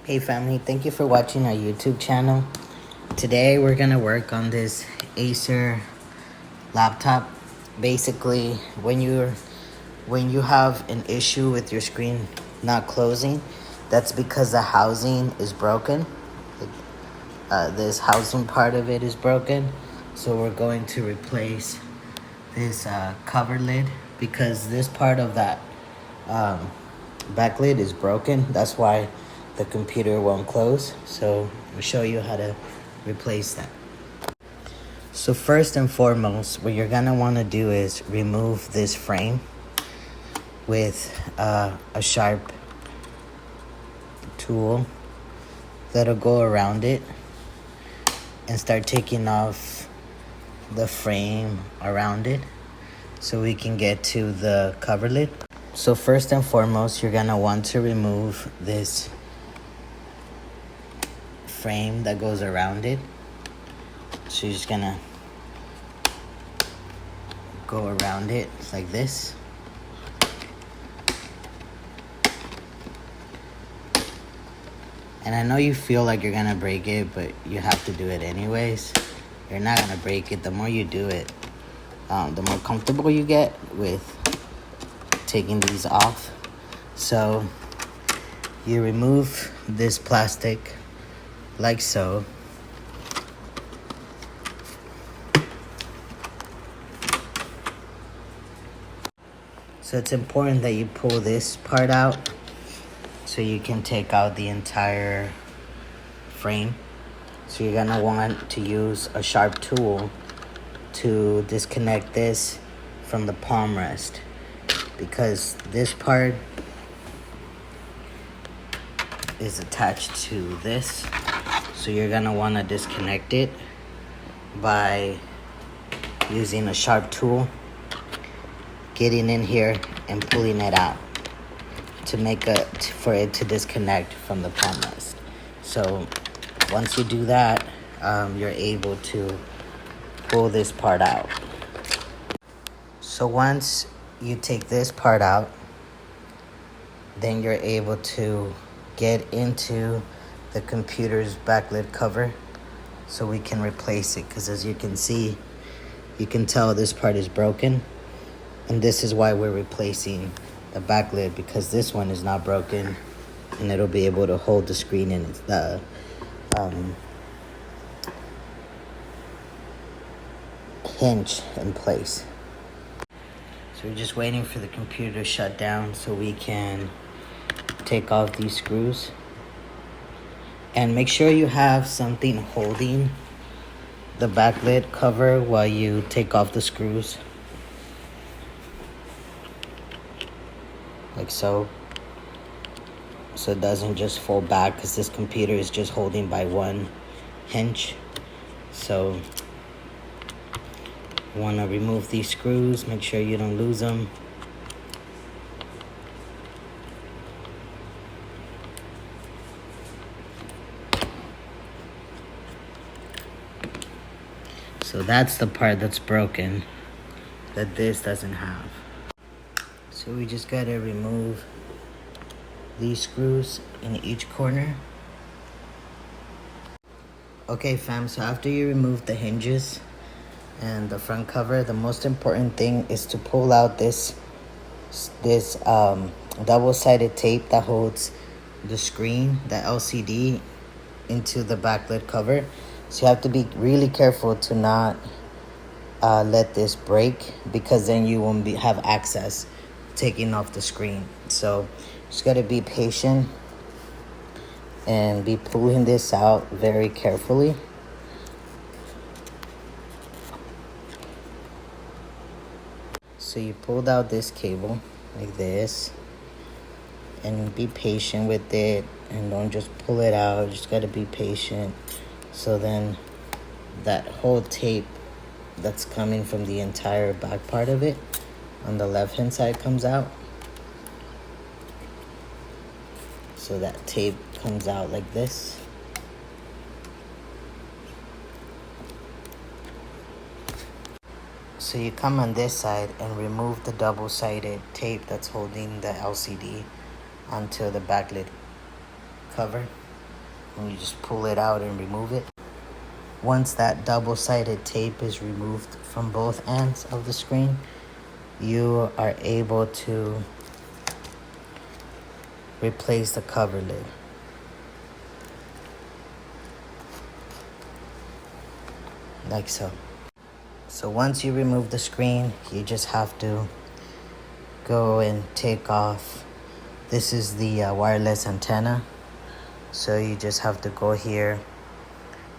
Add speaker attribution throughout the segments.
Speaker 1: Hey family, thank you for watching our YouTube channel. Today we're gonna work on this Acer laptop. Basically, when you have an issue with your screen not closing, that's because the housing is broken. This housing part of it is broken. So we're going to replace this cover lid because this part of that back lid is broken. That's why the computer won't close. So I'll show you how to replace that. So first and foremost, what you're gonna want to do is remove this frame with a sharp tool that'll go around it and start taking off the frame around it so we can get to the cover lid. So first and foremost, you're gonna want to remove this frame that goes around it. So you're just gonna go around it like this. And I know you feel like you're gonna break it, but you have to do it anyways. You're not gonna break it. The more you do it, the more comfortable you get with taking these off. So you remove this plastic like so. So it's important that you pull this part out so you can take out the entire frame. So you're gonna want to use a sharp tool to disconnect this from the palm rest, because this part is attached to this. So you're gonna want to disconnect it by using a sharp tool, getting in here and pulling it out to for it to disconnect from the palm rest. So once you do that, you're able to pull this part out. So once you take this part out, then you're able to get into the computer's backlit cover so we can replace it, because as you can see, you can tell this part is broken, and this is why we're replacing the backlid, because this one is not broken and it'll be able to hold the screen in the hinge in place. So we're just waiting for the computer to shut down so we can take off these screws. And make sure you have something holding the backlid cover while you take off the screws. Like so. So it doesn't just fall back, because this computer is just holding by one hinge. So you want to remove these screws, make sure you don't lose them. So that's the part that's broken that this doesn't have. So we just gotta remove these screws in each corner. Okay fam, so after you remove the hinges and the front cover, the most important thing is to pull out this double-sided tape that holds the screen, the LCD, into the backlit cover. So you have to be really careful to not let this break, because then you won't have access taking off the screen. So just gotta be patient and be pulling this out very carefully. So you pulled out this cable like this, and be patient with it, and don't just pull it out. Just gotta be patient. So then that whole tape that's coming from the entire back part of it on the left hand side comes out. So that tape comes out like this. So you come on this side and remove the double-sided tape that's holding the LCD onto the backlit cover. and you just pull it out and remove it. Once that double-sided tape is removed from both ends of the screen, you are able to replace the cover lid. Like so. So once you remove the screen, you just have to go and take off. This is the wireless antenna. So you just have to go here,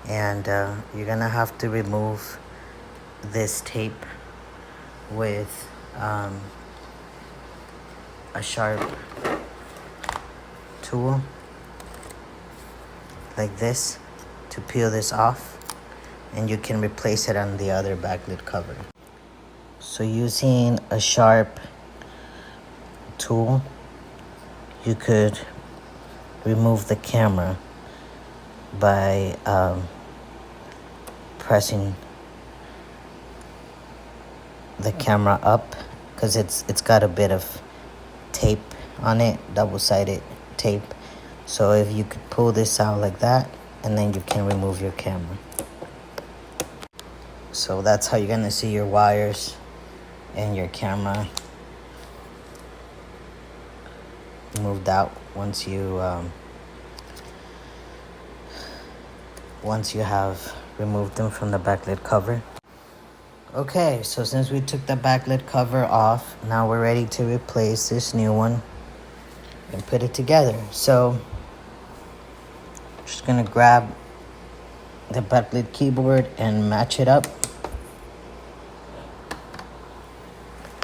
Speaker 1: and you're gonna have to remove this tape with a sharp tool like this to peel this off, and you can replace it on the other backlit cover. So using a sharp tool, you could remove the camera by pressing the camera up, because it's got a bit of tape on it, double-sided tape. So if you could pull this out like that, and then you can remove your camera. So that's how you're gonna see your wires and your camera moved out once you have removed them from the backlit cover. Okay, so since we took the backlit cover off, now we're ready to replace this new one and put it together. So just gonna grab the backlit keyboard and match it up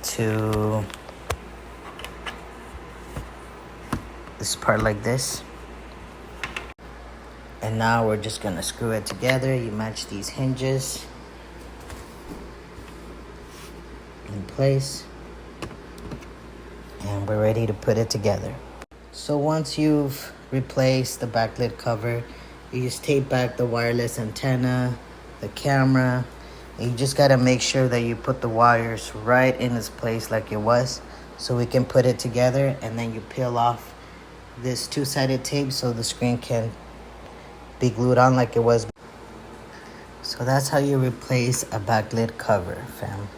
Speaker 1: to this part like this. And now we're just gonna screw it together. You match these hinges in place, and we're ready to put it together. So once you've replaced the backlit cover, you just tape back the wireless antenna, the camera, and you just gotta make sure that you put the wires right in its place like it was, so we can put it together. And then you peel off this two-sided tape so the screen can be glued on like it was. So that's how you replace a backlit cover, fam.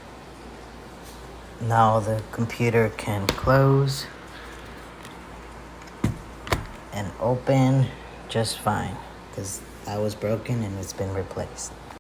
Speaker 1: Now the computer can close and open just fine, because that was broken and it's been replaced.